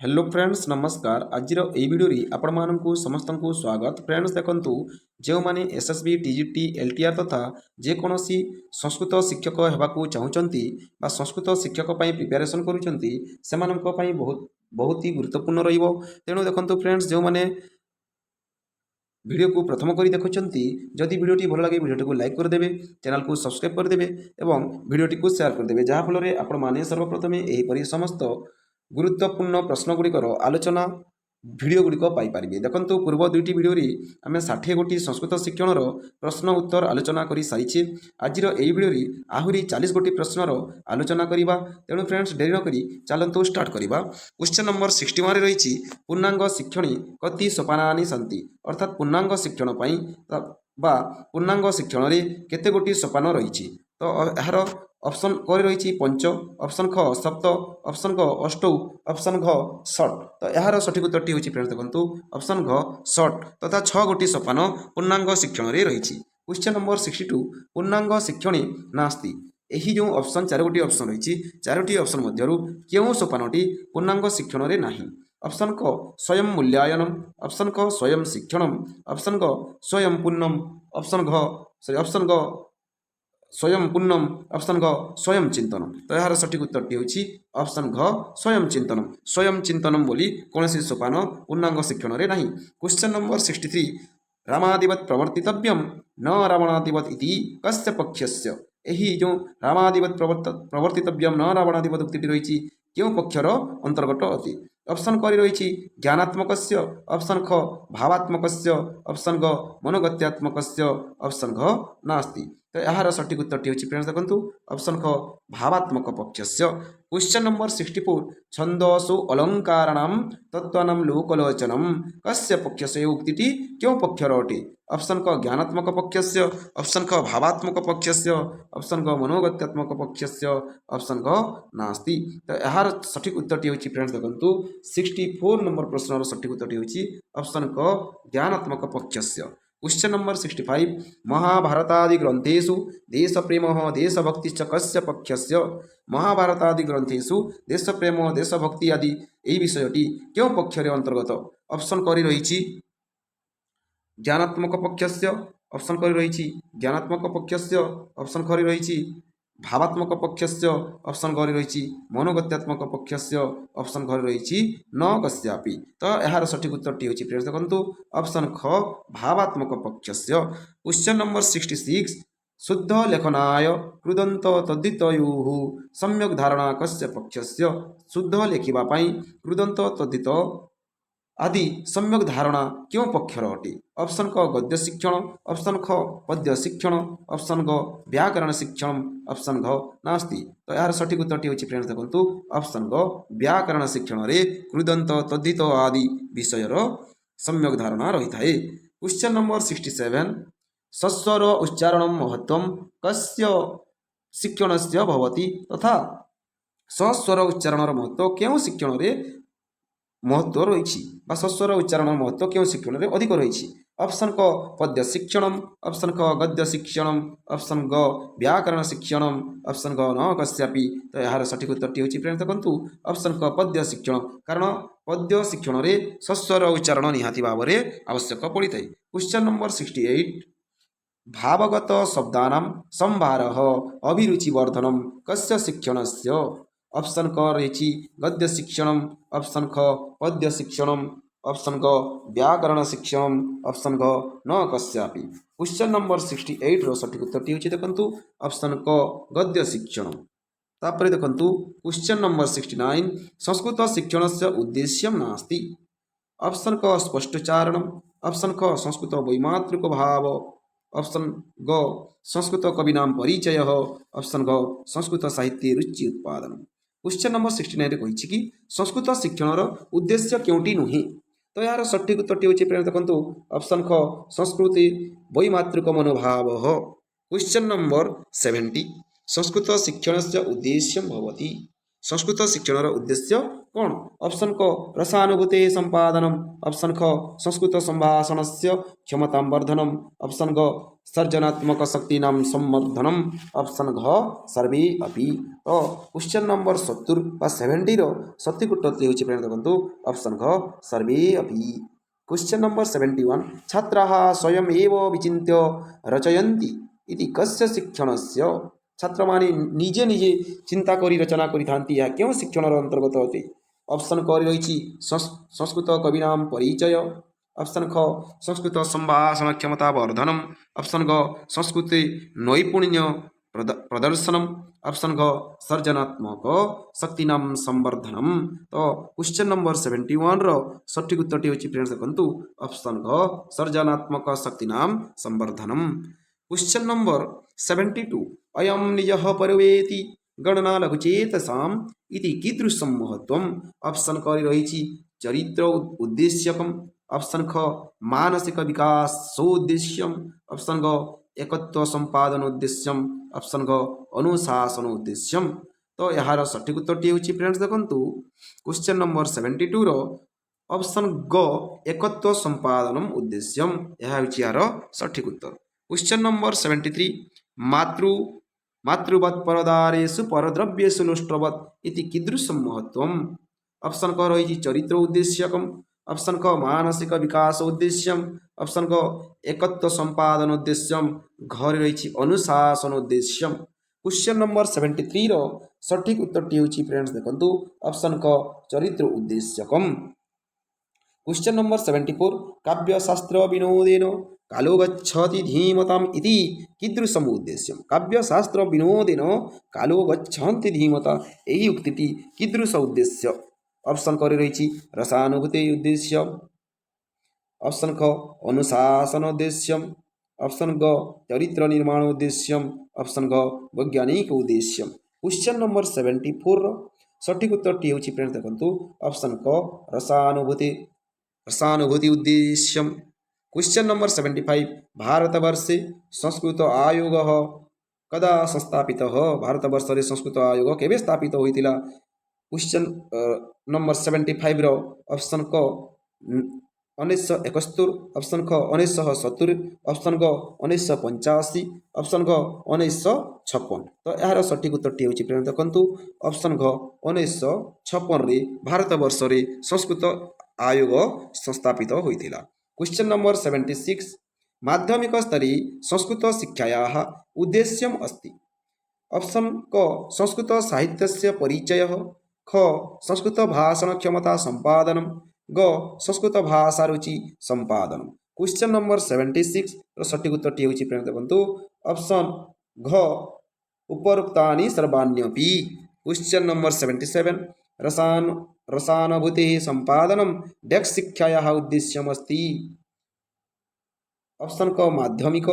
Hello friends नमस्कार आज video आपण मानू समस्त को स्वागत फ्रेंड्स देखंतु जो माने एसएसबी टीजीटी एलटीआर तथा जेकोसी संस्कृत शिक्षक होगाकू चाहूँगी संस्कृत शिक्षक प्रिपेरेसन करुँच बहुत ही गुरुत्वपूर्ण रेणु देखो फ्रेंड्स जो माने वीडियो को प्रथम कर देखुं जदि भिडटी भल लगे भिडियो को लाइक करदे चैनल को सब्सक्राइब करदे और भिडियोटी को शेयर करदे जहाँफल आपण मैंने सर्वप्रथम यहीपरि समस्त गुरुत्वपूर्ण प्रश्नगुड़िकर आलोचना भिडियो गुड़िक पाइपर देखो पूर्व दुईटी भिडियो आम 60 गोटी संस्कृत शिक्षण प्रश्न उत्तर आलोचना कर सारी आज भिडियो आहरी 40 गोटी प्रश्नर आलोचना करवा तेणु फ्रेंड्स डेरी नक चलतु स्टार्ट करवा क्वेश्चन नंबर 61 रही पूर्णांग शिक्षणी कति सोपानी सन्ति अर्थात पूर्णांग शिक्षण पूर्णांग शिक्षण में केते गोटी सोपान रही तो यार ऑप्शन कर रही पंच ऑप्शन ख सप्त ऑप्शन ग अष्टौ ऑप्शन घ षट तो यार सठिक उत्तर हूँ फ्रेंड्स देखो ऑप्शन घ षट तथा 6 गोटी सोपान पूर्णांग शिक्षण में रही क्वेश्चन नंबर 62 पूर्णांग शिक्षणी नास्ति यही जो ऑप्शन 4 गोटी ऑप्शन रही 4टी ऑप्शन मध्य क्यों सोपानटी पूर्णांग शिक्षण में ना ऑप्शन क स्वयं मूल्यायनम ऑप्शन क स्वयं शिक्षणम ऑप्शन ग स्वयं पुण्यम ऑप्शन ग स्वयं पुण्यम ऑप्शन घ स्वयं चिंतनम तो यार सठिक उत्तर हूँ ऑप्शन घ स्वयं चिंतनम बोली कौन सोपान पूर्णांग शिक्षण में ना क्वेश्चन नंबर 63 रामादिवत प्रवर्तितव्यम न रावणादिवत इति कस्य पक्षस्य यही जो रामादिवत प्रवर्तितव्यम न रावणादिवत उक्ति रही क्यों पक्षर अंतर्गत अति ऑप्शन कर रही ज्ञानात्मक ऑप्शन ख भावात्मक ऑप्शन ग मनोगत्यात्मक ऑप्शन घ नास्ति तो यार सठिक उत्तर हूँ फ्रेंड्स देखो ऑप्शन ख भावात्मक पक्षस्य क्वेश्चन नंबर 64 छंदसु अलंकाराणाम तत्वानाम लोकलोचनम कस्य पक्षस्य उक्ति क्यों पक्षर अटे ऑप्शन क ज्ञानात्मक पक्षस्य ऑप्शन ख भावात्मक पक्षस्य ऑप्शन ग मनोगत्यात्मक पक्षस्य ऑप्शन ग नास्ति तो यार सठिक उत्तर हूँ फ्रेंड्स देखो 64 नंबर प्रश्न सठिक उत्तर हूँ ऑप्शन क ज्ञानात्मक पक्षस्य क्वेश्चन नंबर 65 महाभारतादि ग्रंथेषु देश प्रेम देशभक्ति कस्य पक्षस्य महाभारतादि ग्रंथेषु देश प्रेम देशभक्ति आदि यही विषयटी क्यों पक्षर अंतर्गत ऑप्शन कर रही ज्ञानात्मक पक्षस्य ऑप्शन कर रही ज्ञानात्मक पक्षस्य ऑप्शन कर रही भावात्मक पक्षस्य ऑप्शन कर रही मनोगत्यात्मक पक्षस्य ऑप्शन कर रही न कस्यापि तो यार सठिक उत्तर हूँ फ्रेंड्स देखो ऑप्शन ख भावात्मक पक्षस्य क्वेश्चन नंबर 66 शुद्ध लेखनाय कृदंत तद्धितयोः सम्यक धारणा कस्य पक्षस्य शुद्ध लेखिबापाई कृदंत तद्धित आदि सम्यक धारणा क्यों पक्षर अटे ऑप्शन क गद्य शिक्षण ऑप्शन ख पद्य शिक्षण ऑप्शन ग व्याकरण शिक्षण ऑप्शन घ नास्ति तो यार सठिक उत्तर हूँ फ्रेंड्स देखो ऑप्शन ग व्याकरण शिक्षण रे कृदंत तद्धित आदि विषयर सम्यक धारणा रही है क्वेश्चन नंबर 67 सस्वर उच्चारण महत्व कस्य शिक्षणस्य भवति तथा सस्वर उच्चारण महत्व क्यों शिक्षण रे महत्व रही सस्वर उच्चारण महत्व क्यों शिक्षण में अधिक रही ऑप्शन क पद्य शिक्षण ऑप्शन क गद्य शिक्षण ऑप्शन ग व्याकरण शिक्षण ऑप्शन ग न कस्यापि तो यार सठिक उत्तर हूँ फ्रेंड्स देखो ऑप्शन क पद्य शिक्षण कारण पद्य शिक्षण में सस्वर उच्चारण निहाती भाव में आवश्यक पड़ी था क्वेश्चन नंबर 68 भावगत शब्दानां संभार अभिरुचिवर्धनम कस्य शिक्षणस्य ऑप्शन क रही गद्य शिक्षण ऑप्शन ख पद्य शिक्षण ऑप्शन ग व्याकरण शिक्षण ऑप्शन घ न कस्यापि क्वेश्चन नंबर 68 रो सठिक उत्तर हूँ देखो ऑप्शन क गद्य शिक्षण तापर देखो क्वेश्चन नंबर 69 संस्कृत शिक्षण से उद्देश्य नास्ति ऑप्शन क स्पष्टोच्चारण ऑप्शन ख संस्कृत वैमात्रिक भाव ऑप्शन ग संस्कृत कविना परिचय ऑप्शन घ संस्कृत साहित्य रुचि उत्पादन क्वेश्चन नंबर 69 कही कि संस्कृत शिक्षण उद्देश्य क्योंटी नुहे तो यार सठिक उत्तर हूँ फ्रेंड्स देखो ऑप्शन ख संस्कृति वैमात्रिक मनोभाव क्वेश्चन नंबर 70 संस्कृत शिक्षण से उद्देश्य भवति संस्कृत शिक्षण उद्देश्य कौन ऑप्शन क रसानुभूते संपादनम, ऑप्शन ख संस्कृत संभाषणस्य क्षमतां वर्धनम, ऑप्शन ग सर्जनात्मक शक्तिनां संवर्धनम, ऑप्शन घ सर्वे अपि। तो क्वेश्चन नंबर 70 बा 70 रो सठिक उत्तर होछि फ्रेंड देखंतु ऑप्शन घ सर्वे अपि। क्वेश्चन नंबर 71 छात्राः स्वयं एव विचिन्त्य रचयन्ति इति कस्य शिक्षणस्य, छात्र माने निजे निजे चिंता करी रचना करिथांती या केउं शिक्षणर अंतर्गत अटे। ऑप्शन क रही संस्कृत कविनां परिचय, ऑप्शन ख संस्कृत संभाषण क्षमता वर्धनम, ऑप्शन ग संस्कृते नैपुण्य प्रदर्शनम, ऑप्शन ग सर्जनात्मक शक्तिनां संवर्धनम। तो क्वेश्चन नंबर 71 रो सठिक उत्तर होछि फ्रेंड्स देखंतु ऑप्शन ग सर्जनात्मक शक्तिनां संवर्धनम। क्वेश्चन नंबर 72 अयं निजः पर्वेति गणना लघुचेतसाम् इति कीदृशं महत्वम्, ऑप्शन क रही चरित्र उद्देश्यकम, ऑप्शन ख मानसिक विकासोद्देश्यम, ऑप्शन ग एकत्व संपादनोद्देश्यम, ऑप्शन ग अनुशासनोद्देश्यम। तो यार सठिक उत्तर होछि फ्रेंड्स देखंतु क्वेश्चन नंबर 72 रो ऑप्शन ग एकत्व संपादनम उद्देश्यम, यह होछि यार सठिक उत्तर। क्वेश्चन नंबर 73 मातृवत् परदारेषु परद्रव्येषु लुष्ट्रवत् इति कीदृशं महत्वम्, ऑप्शन क रही चरित्र उद्देश्यकम, ऑप्शन क मानसिक विकास उद्देश्यम, ऑप्शन क एकत्व संपादन उद्देश्यम, घर रही अनुशासन उद्देश्यम। क्वेश्चन नंबर 73 रो सठिक उत्तर होछि फ्रेंड्स देखंतु ऑप्शन क चरित्र उद्देश्यकम। क्वेश्चन नंबर 74 काव्यशास्त्र विनोदेन कालो गच्छति धीमताम् इति कीदृशम् उद्देश्यम्, काव्यशास्त्र विनोदेन कालो गच्छन्ति धीमता एही उक्तिटी कीदृश उद्देश्य, ऑप्शन कर रही रसानुभूति उद्देश्य, ऑप्शन ख अनुशासन उद्देश्यम, ऑप्शन ग चरित्र निर्माण उद्देश्यम, ऑप्शन ग वैज्ञानिक उद्देश्यम। क्वेश्चन नंबर 74 सठिक उत्तर होछि फ्रेंड्स देखंतु ऑप्शन क रसानुभूति उद्देश्यम। क्वेश्चन नंबर 75 भारतवर्षे संस्कृत आयोग कदा संस्थापितः, भारतवर्ष रे संस्कृत आयोग केबे स्थापित होइतिला। क्वेश्चन नंबर 75 रो ऑप्शन क 1971, ऑप्शन ख 1970, ऑप्शन ग 1985, ऑप्शन ग 1956। तो यार सठिक उत्तर होछि फ्रेंड देखंतु ऑप्शन घ 1956 रे भारतवर्ष रे संस्कृत आयोग संस्थापित होइतिला। क्वेश्चन नंबर 76 माध्यमिक स्तरे संस्कृत शिक्षायाः उद्देश्यम् अस्ति, ऑप्शन क संस्कृत साहित्यस्य परिचयः, ख संस्कृत भाषण क्षमता संपादनम, ग संस्कृत भाषा रुचि संपादनम। क्वेश्चन नंबर 76 रो सठिक उत्तर होछि फ्रेंड देखंतु ऑप्शन घ उपरोक्तानि सर्वाण्यपि। क्वेश्चन नंबर 77 रसानुभूति संपादनम डेक्स शिक्षायाः उद्देश्यम् अस्ति, ऑप्शन क माध्यमिक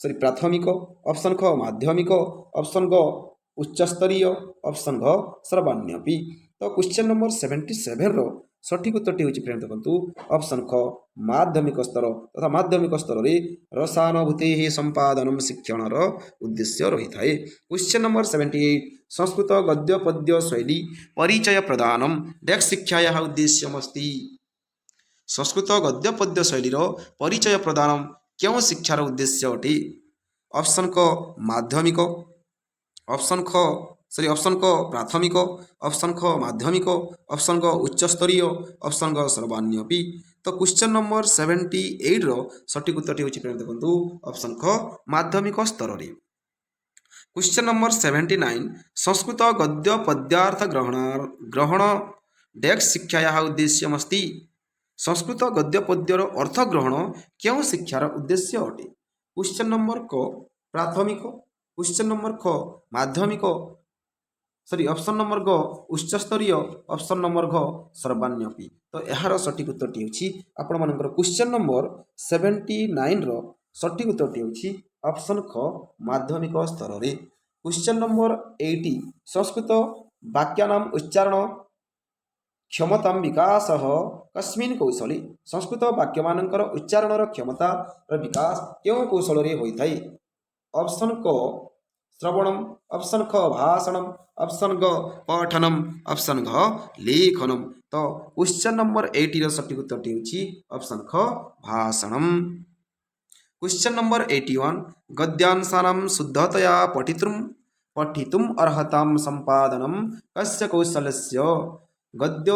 प्राथमिक, ऑप्शन ख माध्यमिक, ऑप्शन ग उच्च स्तरीय, ऑप्शन घ सर्वाण्यपि। तो क्वेश्चन नंबर 77 रो सठिक उत्तर होछि फ्रेंड देखंतु ऑप्शन ख माध्यमिक स्तर तथा माध्यमिक स्तर रे रसानुभूति संपादनम शिक्षणर उद्देश्य रही थाए। क्वेश्चन नंबर 78 संस्कृत गद्य पद्य शैली परिचय प्रदानम डेक्स शिक्षायाः उद्देश्यम् अस्ति, संस्कृत गद्य पद्य शैलीर परिचय प्रदान क्यों शिक्षार उद्देश्य अटे, ऑप्शन क माध्यमिक, ऑप्शन क प्राथमिक, ऑप्शन ख माध्यमिक, ऑप्शन ग उच्च स्तरीय, ऑप्शन ग सर्वाण्यपि। तो क्वेश्चन नंबर 78 रो सठिक उत्तर होछि फ्रेंड देखंतु ऑप्शन ख माध्यमिक स्तर रे। क्वेश्चन नंबर 79 संस्कृत गद्य पद्यार्थ ग्रहण डेक्स शिक्षायाः उद्देश्यम् अस्ति, संस्कृत गद्य पद्यर अर्थ ग्रहण क्यों शिक्षार उद्देश्य अटे। क्वेश्चन नंबर क प्राथमिक, क्वेश्चन नंबर ख माध्यमिक, ऑप्शन नंबर ग उच्च स्तरीय, ऑप्शन नंबर घ सर्वाण्यपि। तो यार सठिक उत्तर होछि आपण मानकर क्वेश्चन नंबर 79 रो सठिक उत्तर होछि ऑप्शन ख माध्यमिक स्तर रे। क्वेश्चन नंबर 80 संस्कृत वाक्यानाम उच्चारण क्षमतां विकासः कस्मिन् कौशले, संस्कृत वाक्यमानंकर उच्चारणर क्षमता विकास क्यों कौशल रे होइथाय, ऑप्शन क श्रवणम, ऑप्शन ख भाषणम, ऑप्शन ग पठनम, ऑप्शन घ लेखनम। तो क्वेश्चन नंबर 80 ର ସଠିକ ଉତ୍ତରଟି ହେଉଛି ऑप्शन ख भाषणम। क्वेश्चन नंबर 81 गद्यांशानां शुद्धतया पठितुम् अर्हतां सम्पादनं कस्य कौशलस्य। गद्य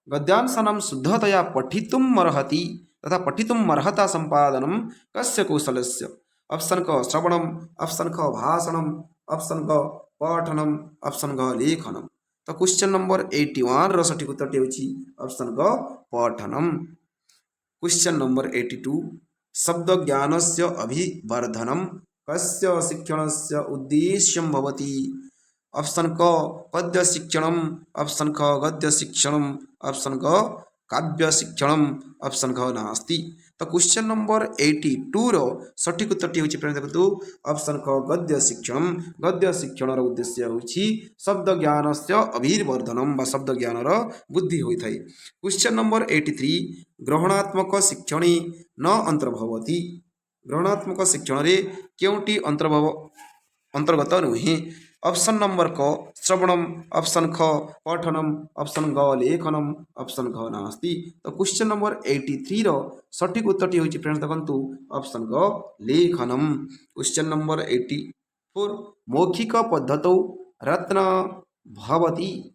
गद्यांशानां शुद्धतया पठितुम् अर्हति तथा पठितुम् अर्हता सम्पादनं कस्य कौशलस्य। ऑप्शन क श्रवणम, ऑप्शन ख भाषणम, ऑप्शन ग पठनम, ऑप्शन ग लेखनम। तो क्वेश्चन नंबर 81 ର ସଠିକ ଉତ୍ତରଟି ହେଉଛି ऑप्शन ग पठनम। क्वेश्चन नंबर 82 शब्द ज्ञानस्य अभिवर्धनं कस्य शिक्षणस्य उद्देश्यं भवति। ऑप्शन क पद्य शिक्षणम, ऑप्शन ख गद्य शिक्षणम, ऑप्शन ग काव्य शिक्षणम, ऑप्शन घ नास्ति। तो क्वेश्चन नंबर 82 ର ସଠିକ ଉତ୍ତରଟି ହେଉଛି फ्रेंड्स देखନ୍ତୁ ऑप्शन ख गद्य शिक्षणम। गद्य शिक्षणର उद्देश्य ହେଉଛି शब्द ज्ञानस्य अभिवर्धनम ବା शब्द ज्ञानର बुद्धि ହୋଇଥାଏ। क्वेश्चन नंबर 83 ग्रहणात्मक शिक्षणे न अंतर्भवति। ग्रहणात्मक शिक्षण रे केउटी अंतर्गत नुहे। ऑप्शन नंबर क श्रवणम, ऑप्शन ख पठनम, ऑप्शन ग लेखनम, ऑप्शन घ नास्ति। तो क्वेश्चन नंबर 83 ର सठिक उत्तरटी होची फ्रेंड्स देखंतु ऑप्शन ग लेखनम। क्वेश्चन नंबर 84 मौखिक पद्धतौ रत्न भवति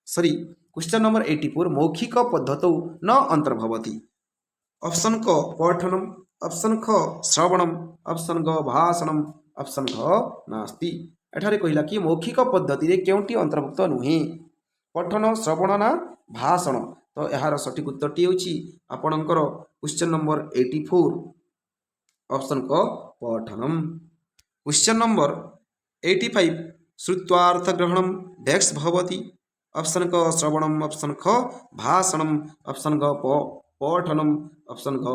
क्वेश्चन नंबर 84 मौखिक पद्धतौ न अंतर्भवति। ऑप्शन क पठनम, ऑप्शन ख श्रवणम, ऑप्शन ग भाषणम, ऑप्शन घ नास्ति। एठारे कहिला कि मौखिक पद्धति रे केउटी अंतर्भुक्त नुहे पठन, श्रवण ना भाषण। तो यार सठिक उत्तरटी होची आपणकर क्वेश्चन नंबर 84 ऑप्शन क पठनम। क्वेश्चन नंबर 85 श्रुत्वार्थ ग्रहणम डेक्स भवति। ऑप्शन क श्रवणम, ऑप्शन ख भाषणम, ऑप्शन ग पठनम, ऑप्शन घ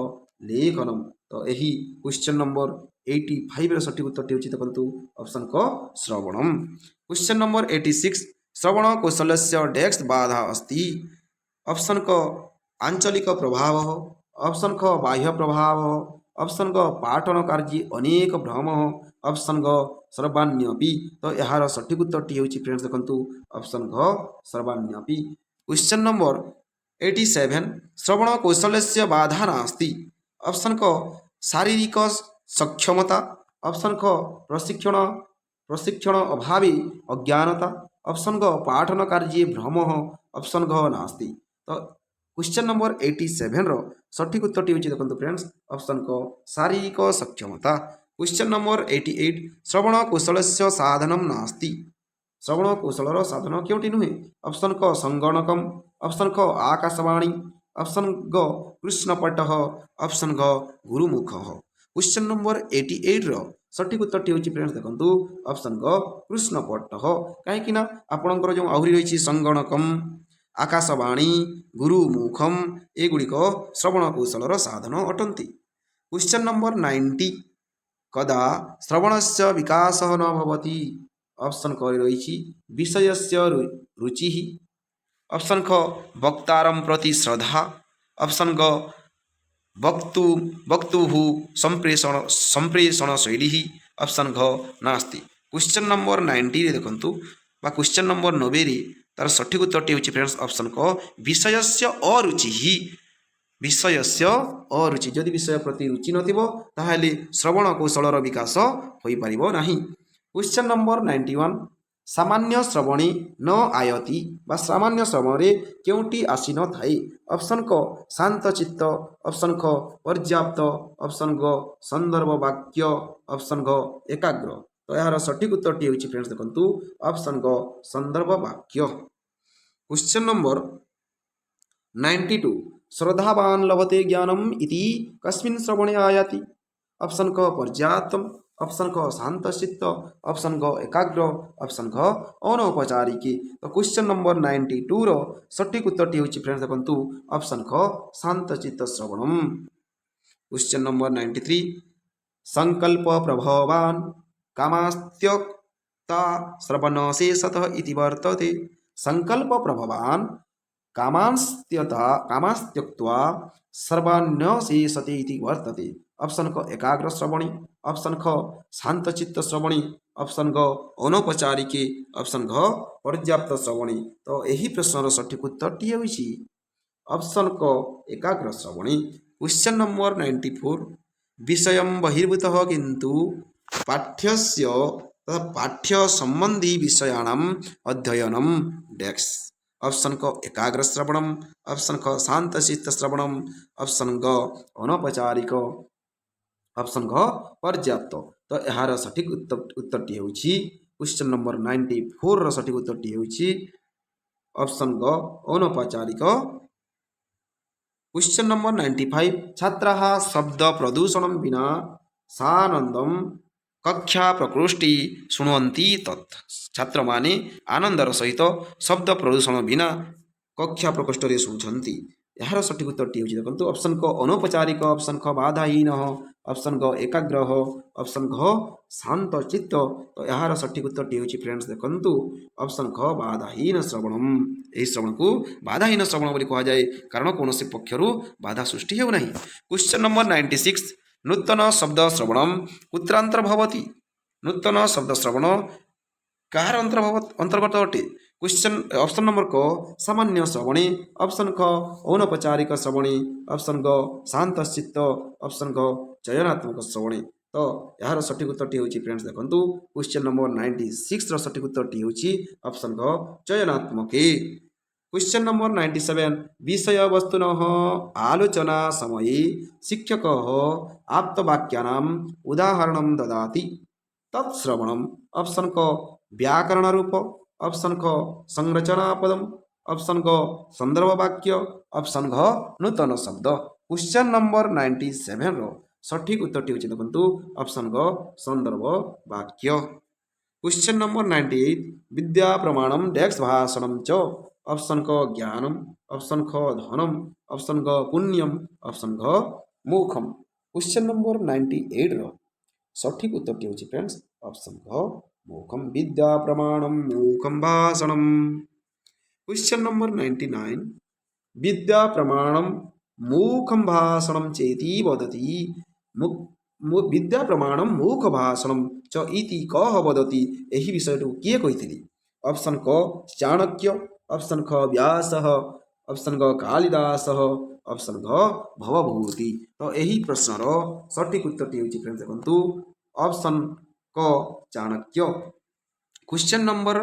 लेखनम। तो यही क्वेश्चन नंबर 85 ର ସଠିକ उत्तरଟି ହେଉଛି ଦେଖନ୍ତୁ ऑप्शन क श्रवणम। क्वेश्चन नंबर 86 श्रवण कौशलस्य डेक्स बाधा अस्ति। ऑप्शन क आंचलिक प्रभाव, ऑप्शन ख बाह्य प्रभाव, ऑप्शन ग पाठन कार्य अनेक भ्रम, ऑप्शन ग सर्वाण्यपि। तो यार सठिक उत्तरटी ହେଉଛି फ्रेंड्स देखନ୍ତୁ ऑप्शन घ सर्वाण्यपि। क्वेश्चन नंबर 87 श्रवण कौशलस्य बाधा नास्ति। ऑप्शन क शारीरिक सक्षमता, ऑप्शन ख प्रशिक्षण अभावे अज्ञानता, ऑप्शन ग पाठन कार्ये भ्रम, ऑप्शन घ नास्ति। तो क्वेश्चन नंबर 87 ର सठिक उत्तरटी होची देखंतु फ्रेंड्स ऑप्शन क शारीरिक सक्षमता। क्वेश्चन नंबर 88 श्रवण कौशलस्य साधनम नास्ति। श्रवण कौशलर साधन केउटी नुहे। ऑप्शन क संगणकम, ऑप्शन ख आकाशवाणी, ऑप्शन ग कृष्णपटः, ऑप्शन घ गुरुमुखः। क्वेश्चन नंबर 88 ର सठिक उत्तरटी होची फ्रेंड्स देखंतु ऑप्शन ग कृष्णपटः। काहेकि ना आपणकर जो आहुरी रही संगणकम, आकाशवाणी, गुरुमुखम एगुड़िक श्रवण कौशलर साधन अटंती। क्वेश्चन नंबर 90 कदा श्रवणस्य विकासः न भवति। ऑप्शन क रही विषयस्य रुचि, ऑप्शन ख वक्तारं प्रति श्रद्धा, ऑप्शन ग वक्तुः संप्रेषण शैली, ऑप्शन घ नास्ति। क्वेश्चन नंबर 90 रे देखंतु बा क्वेश्चन नंबर 90 रे तार सठिक उत्तरटी होची फ्रेंड्स ऑप्शन क विषयस्य अरुचि। विषयस्य अरुचि जदि विषय प्रति रुचि नथिबो ताहाले श्रवण कौशलर विकास होई परिबो नाही। क्वेश्चन नंबर 91 सामान्य श्रवणे न आयति बा सामान्य श्रवणे केउटी आसी न थाए। ऑप्शन क शांत चित्त, ऑप्शन ख पर्याप्त, ऑप्शन ग संदर्भ वाक्य, ऑप्शन घ एकाग्र। तो यार सठिक उत्तरटी होची फ्रेंड्स देखंतु ऑप्शन ग संदर्भ वाक्य। क्वेश्चन नंबर 92 श्रद्धावान लभते ज्ञानम इति कस्मिन् श्रवणे आयाति। ऑप्शन क पर्याप्तम, ऑप्शन ख शांतचित्त, ऑप्शन ग एकाग्र, ऑप्शन घ अनौपचारिकी। तो क्वेश्चन नंबर 92 ର सठिक उत्तरटी होची फ्रेंड्स देखंतु ऑप्शन ख शांतचित्त श्रवणम। क्वेश्चन नंबर 93 संकल्प प्रभावान कामास्त्यक्ता श्रवणशेषतः इति वर्तते। संकल्प प्रभावान कामास्त्यक्त्वा सर्वाण्यशेषते इति वर्तते। ऑप्शन क एकाग्र श्रवणी, ऑप्शन ख शांतचित्त श्रवणी, ऑप्शन ग अनौपचारिकी, ऑप्शन घ पर्याप्त श्रवणी। तो यही प्रश्नर सठिक उत्तरटी ହେଉଛି ऑप्शन क एकाग्र श्रवणी। क्वेश्चन नंबर 94 विषय बहिर्भूत किंतु पाठ्यस्य तथा पाठ्य संबंधी विषयाणाम अध्ययनम डेक्स। ऑप्शन क एकाग्र श्रवणम, ऑप्शन ख शांतचित्त श्रवणम, ऑप्शन ग अनौपचारिक, ऑप्शन घ पर्याप्त। तो यार सठिक उत्तरटी होउछि क्वेश्चन नंबर 94 रो सठिक उत्तरटी होउछि ऑप्शन ग अनौपचारिक। क्वेश्चन नंबर 95 छात्राः शब्द प्रदूषणं विना सानन्दं कक्षा प्रकोष्ठी शृण्वन्ति तत्। छात्र माने आनंदर सहित शब्द प्रदूषण बिना कक्षा प्रकोष्ठ रे शुणुछन्ति। यार सठिक उत्तरटी होउछि देखंतु ऑप्शन क अनौपचारिक, ऑप्शन ख बाधाहीन, ऑप्शन ग एकाग्र, ऑप्शन घ शांत चित्त। तो यार सठिक उत्तरटी होउछि फ्रेंड्स देखंतु ऑप्शन ख बाधाहीन श्रवणम। एही श्रवण को बाधाहीन श्रवण बोली कहा जाए कारण कोनोसी पक्षरु बाधा सृष्टि हेउ नाही। क्वेश्चन नंबर 96 नूतन शब्द श्रवणम कुत्रांतर भवति। नूतन शब्द श्रवण कार अंतर्गत अटे। क्वेश्चन ऑप्शन नंबर क सामान्य श्रवणी, ऑप्शन ख अनौपचारिक श्रवणी, ऑप्शन ग शांतचित्त, ऑप्शन ग चयनात्मक श्रवणी। तो यार सठिक उत्तरटी होउछि फ्रेंड्स देखंतु क्वेश्चन नंबर 96 रो सठिक उत्तरटी होउछि ऑप्शन ग चयनात्मक। क्वेश्चन नंबर 97 विषय वस्तुनः आलोचना समये शिक्षकः आप्तवाक्यानाम् उदाहरणं ददाति तत्श्रवणम। ऑप्शन क व्याकरण रूप, ऑप्शन ख संरचना पदम, ऑप्शन ग संदर्भ वाक्य, ऑप्शन घ नूतन शब्द। क्वेश्चन नंबर 97 रो सठिक उत्तरटी होछि देखंतु ऑप्शन ग संदर्भ वाक्य। क्वेश्चन नंबर 98 विद्या प्रमाणम डेक्स भाषणम च। ऑप्शन क ज्ञानम, ऑप्शन ख धनम, ऑप्शन ग पुण्यम, ऑप्शन घ मोक्षम। क्वेश्चन नंबर 98 रो सठिक उत्तरटी होछि फ्रेंड्स ऑप्शन घ मोक्षम विद्या प्रमाणम मोक्षम भाषणम। क्वेश्चन नंबर 99 विद्या प्रमाणम मोक्षम भाषणम चेति वदति विद्या प्रमाणम मोक्ष भाषणम च इति कह वदति। एही विषय किए कहिथिली। ऑप्शन क चाणक्य, ऑप्शन ख व्यास, ऑप्शन ग कालिदास, ऑप्शन घ भवभूति। तो यही प्रश्नर सठिक उत्तरटी होछि फ्रेंड्स देखंतु ऑप्शन क चाणक्य। क्वेश्चन नंबर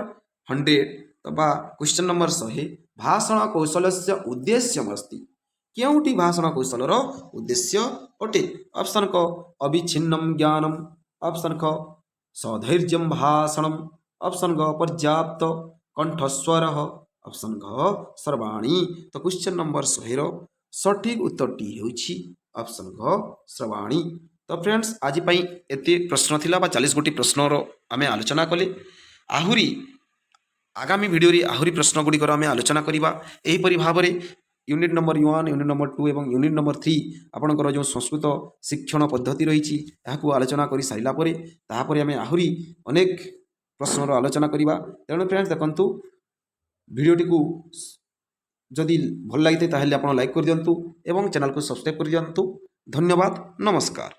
100 तबा क्वेश्चन नंबर 100 भाषण कौशलस्य उद्देश्यमस्ति। केउटी भाषण कौशलर उद्देश्य अटे। ऑप्शन क अविच्छिन्नम ज्ञानम, ऑप्शन ख सधैर्यम भाषणम, ऑप्शन ग पर्याप्त कंठस्वर, ऑप्शन घ सर्वाणी। तो क्वेश्चन नंबर 100 सठिक उत्तरटी होछि ऑप्शन घ सर्वाणी। तो फ्रेंड्स आज पई एते प्रश्न थिला बा 40 गोटी प्रश्नर आमे आलोचना कले। आहुरी आगामी वीडियो रे आहुरी प्रश्न गुडी कर आमे आलोचना करिबा। एही परि भाबरे यूनिट नंबर 1, यूनिट नंबर 2 एवं यूनिट नंबर 3 आपनकर जो संस्कृत शिक्षण पद्धति रही याकू आलोचना करि साइला परे ताहापरे आमे आहुरी अनेक प्रश्नर आलोचना करिबा। तेणु फ्रेंड्स देखंतु वीडियोटी को जदि भल लगिते ताहेले आपण लाइक कर दियंतु एवं चैनल को सब्सक्राइब कर दियंतु। धन्यवाद, नमस्कार।